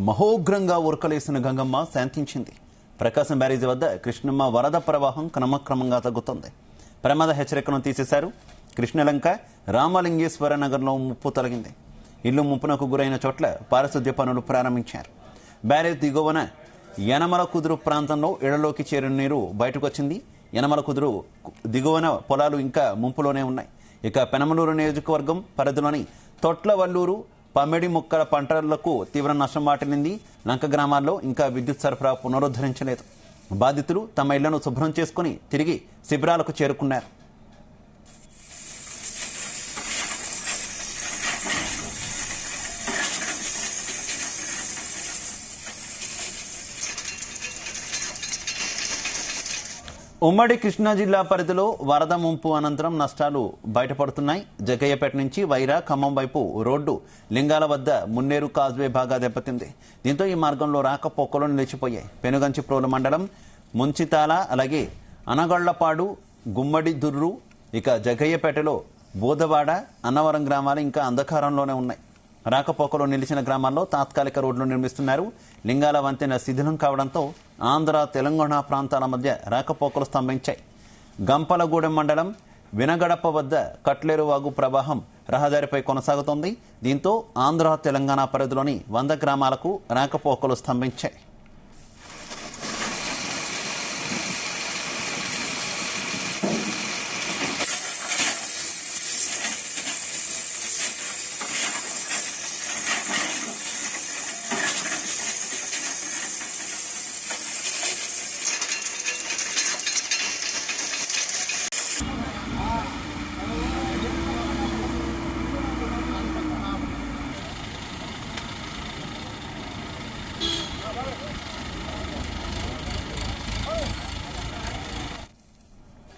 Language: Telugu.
మహోగ్రంగా ఉరకలేసిన గంగమ్మ శాంతించింది. ప్రకాశం బ్యారేజీ వద్ద కృష్ణమ్మ వరద ప్రవాహం క్రమక్రమంగా తగ్గుతోంది. ప్రమాద హెచ్చరికను తీసేశారు. కృష్ణలంక రామలింగేశ్వర నగర్లో ముప్పు తొలగింది. ఇల్లు ముప్పునకు గురైన చోట్ల పారిశుద్ధ్య పనులు ప్రారంభించారు. బ్యారేజ్ దిగువన యనమల కుదురు ప్రాంతంలో ఇళ్లలోకి చేరిన నీరు బయటకు వచ్చింది. యనమల కుదురు దిగువన పొలాలు ఇంకా ముంపులోనే ఉన్నాయి. ఇక పెనమలూరు నియోజకవర్గం పరిధిలోని తొట్లవల్లూరు పమ్మిడి మొక్కల పంటలకు తీవ్ర నష్టం వాటిల్లింది. లంక గ్రామాల్లో ఇంకా విద్యుత్ సరఫరా పునరుద్ధరించలేదు. బాధితులు తమ ఇళ్లను శుభ్రం చేసుకుని తిరిగి శిబిరాలకు చేరుకున్నారు. ఉమ్మడి కృష్ణా జిల్లా పరిధిలో వరద ముంపు అనంతరం నష్టాలు బయటపడుతున్నాయి. జగ్గయ్యపేట నుంచి వైరా ఖమ్మం వైపు రోడ్డు లింగాల వద్ద మున్నేరు కాజ్వే బాగా దెబ్బతింది. దీంతో ఈ మార్గంలో రాకపోకలు నిలిచిపోయాయి. పెనుగంచిప్రోలు మండలం ముంచితాల, అలాగే అనగళ్లపాడు, గుమ్మడి దుర్రు, ఇక జగ్గయ్యపేటలో బోధవాడ, అన్నవరం గ్రామాలు ఇంకా అంధకారంలోనే ఉన్నాయి. రాకపోకలు నిలిచిన గ్రామాల్లో తాత్కాలిక రోడ్లు నిర్మిస్తున్నారు. లింగాల వంతెన శిథిలం కావడంతో ఆంధ్ర తెలంగాణ ప్రాంతాల మధ్య రాకపోకలు స్తంభించాయి. గంపలగూడెం మండలం వినగడప వద్ద కట్లేరు వాగు ప్రవాహం రహదారిపై కొనసాగుతోంది. దీంతో ఆంధ్ర తెలంగాణ పరిధిలోని 100 గ్రామాలకు రాకపోకలు స్తంభించాయి.